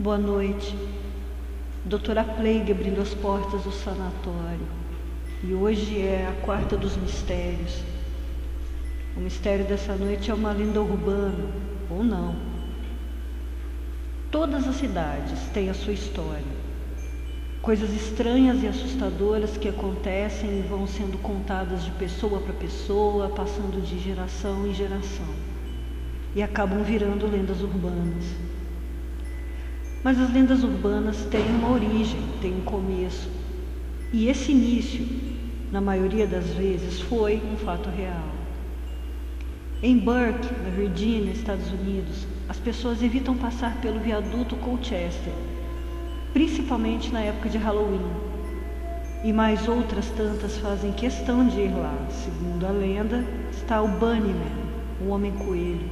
Boa noite. Doutora Plague abrindo as portas do sanatório. E hoje é a quarta dos mistérios. O mistério dessa noite é uma lenda urbana, ou não. Todas as cidades têm a sua história. Coisas estranhas e assustadoras que acontecem e vão sendo contadas de pessoa para pessoa, passando de geração em geração. E acabam virando lendas urbanas. Mas as lendas urbanas têm uma origem, têm um começo. E esse início, na maioria das vezes, foi um fato real. Em Burke, na Virgínia, Estados Unidos, as pessoas evitam passar pelo viaduto Colchester, principalmente na época de Halloween. E mais outras tantas fazem questão de ir lá. Segundo a lenda, está o Bunnyman, o Homem-Coelho.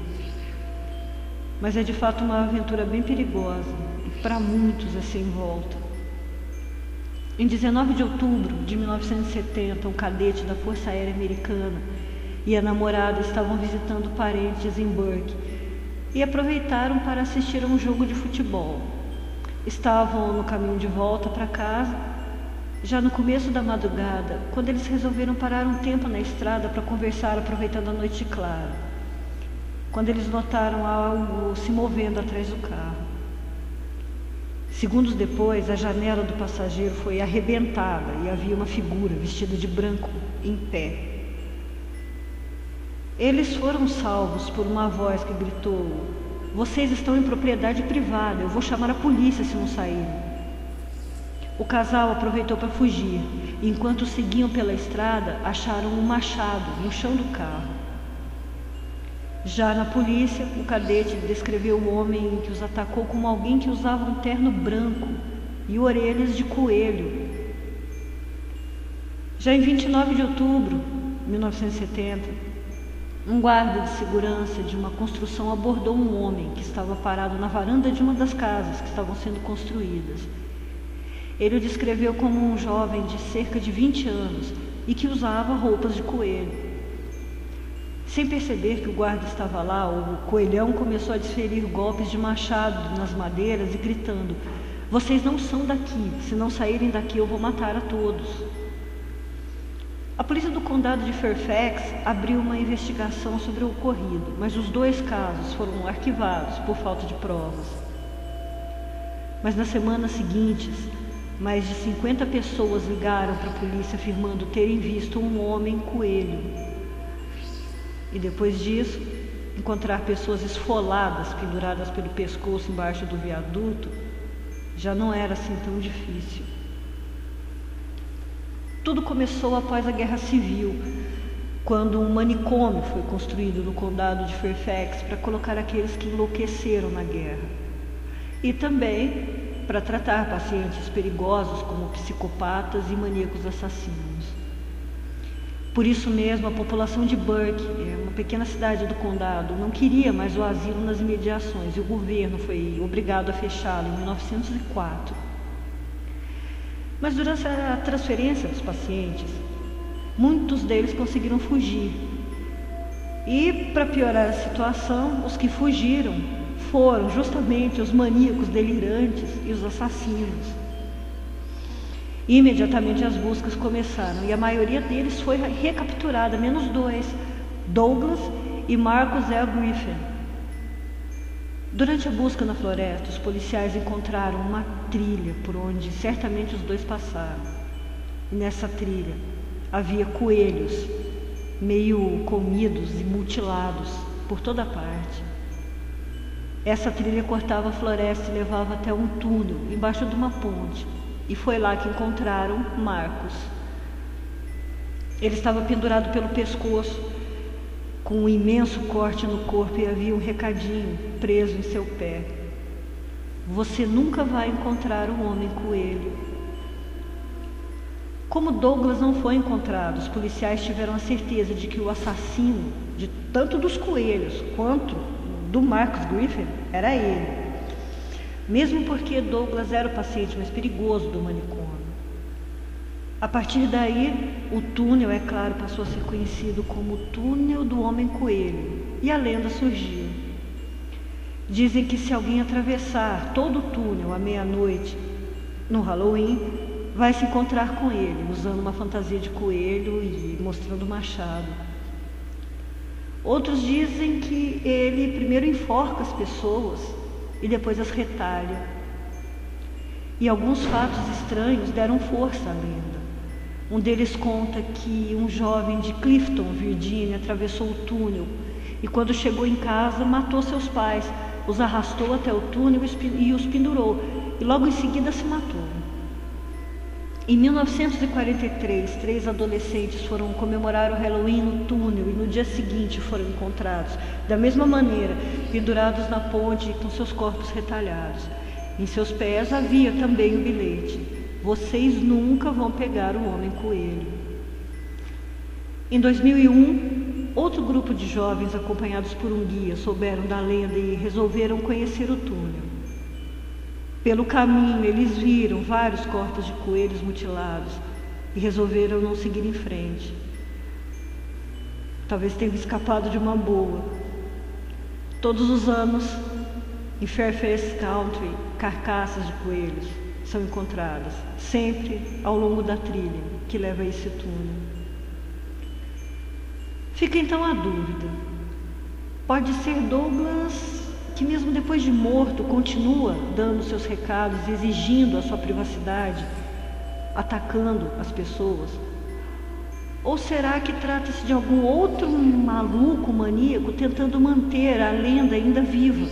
Mas é de fato uma aventura bem perigosa, e para muitos é sem volta. Em 19 de outubro de 1970, um cadete da Força Aérea Americana e a namorada estavam visitando parentes em Burke e aproveitaram para assistir a um jogo de futebol. Estavam no caminho de volta para casa, já no começo da madrugada, quando eles resolveram parar um tempo na estrada para conversar, aproveitando a noite clara. Quando eles notaram algo se movendo atrás do carro. Segundos depois, a janela do passageiro foi arrebentada e havia uma figura vestida de branco em pé. Eles foram salvos por uma voz que gritou: "Vocês estão em propriedade privada, eu vou chamar a polícia se não saírem." O casal aproveitou para fugir e, enquanto seguiam pela estrada, acharam um machado no chão do carro. Já na polícia, o cadete descreveu o homem que os atacou como alguém que usava um terno branco e orelhas de coelho. Já em 29 de outubro de 1970, um guarda de segurança de uma construção abordou um homem que estava parado na varanda de uma das casas que estavam sendo construídas. Ele o descreveu como um jovem de cerca de 20 anos e que usava roupas de coelho. Sem perceber que o guarda estava lá, o coelhão começou a desferir golpes de machado nas madeiras e gritando: "Vocês não são daqui, se não saírem daqui eu vou matar a todos." A polícia do condado de Fairfax abriu uma investigação sobre o ocorrido, mas os dois casos foram arquivados por falta de provas. Mas nas semanas seguintes, mais de 50 pessoas ligaram para a polícia afirmando terem visto um homem-coelho. E depois disso, encontrar pessoas esfoladas, penduradas pelo pescoço embaixo do viaduto, já não era assim tão difícil. Tudo começou após a Guerra Civil, quando um manicômio foi construído no condado de Fairfax para colocar aqueles que enlouqueceram na guerra. E também para tratar pacientes perigosos como psicopatas e maníacos assassinos. Por isso mesmo, a população de Burke, uma pequena cidade do condado, não queria mais o asilo nas imediações e o governo foi obrigado a fechá-lo em 1904. Mas durante a transferência dos pacientes, muitos deles conseguiram fugir. E, para piorar a situação, os que fugiram foram justamente os maníacos delirantes e os assassinos. Imediatamente as buscas começaram e a maioria deles foi recapturada, menos dois, Douglas e Marcus L. Griffin. Durante a busca na floresta, os policiais encontraram uma trilha por onde certamente os dois passaram. E nessa trilha havia coelhos, meio comidos e mutilados por toda parte. Essa trilha cortava a floresta e levava até um túnel embaixo de uma ponte. E foi lá que encontraram Marcos. Ele estava pendurado pelo pescoço, com um imenso corte no corpo, e havia um recadinho preso em seu pé: "Você nunca vai encontrar o homem-coelho." Como Douglas não foi encontrado, os policiais tiveram a certeza de que o assassino, de tanto dos coelhos quanto do Marcus Griffin, era ele. Mesmo porque Douglas era o paciente mais perigoso do manicômio. A partir daí, o túnel, é claro, passou a ser conhecido como o Túnel do Homem-Coelho, e a lenda surgiu. Dizem que se alguém atravessar todo o túnel à meia-noite no Halloween, vai se encontrar com ele, usando uma fantasia de coelho e mostrando o machado. Outros dizem que ele primeiro enforca as pessoas e depois as retalha. E alguns fatos estranhos deram força à lenda. Um deles conta que um jovem de Clifton, Virgínia, atravessou o túnel e quando chegou em casa matou seus pais, os arrastou até o túnel e os pendurou, e logo em seguida se matou. Em 1943, 3 adolescentes foram comemorar o Halloween no túnel e no dia seguinte foram encontrados, da mesma maneira, pendurados na ponte com seus corpos retalhados. Em seus pés havia também o bilhete: "Vocês nunca vão pegar o homem coelho". Em 2001, outro grupo de jovens acompanhados por um guia souberam da lenda e resolveram conhecer o túnel. Pelo caminho, eles viram vários corpos de coelhos mutilados e resolveram não seguir em frente. Talvez tenham escapado de uma boa. Todos os anos, em Fairfax County, carcaças de coelhos são encontradas, sempre ao longo da trilha que leva a esse túnel. Fica então a dúvida: pode ser Douglas, que mesmo depois de morto continua dando seus recados e exigindo a sua privacidade, atacando as pessoas? Ou será que trata-se de algum outro maluco, maníaco, tentando manter a lenda ainda viva?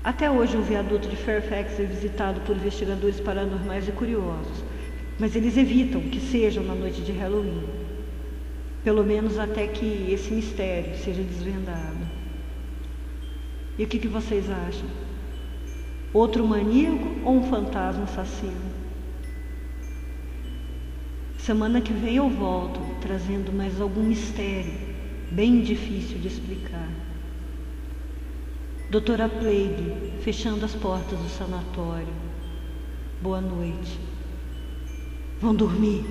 Até hoje o viaduto de Fairfax é visitado por investigadores paranormais e curiosos, mas eles evitam que sejam na noite de Halloween, pelo menos até que esse mistério seja desvendado. E o que vocês acham? Outro maníaco ou um fantasma assassino? Semana que vem eu volto trazendo mais algum mistério bem difícil de explicar. Doutora Plague, fechando as portas do sanatório. Boa noite. Vão dormir.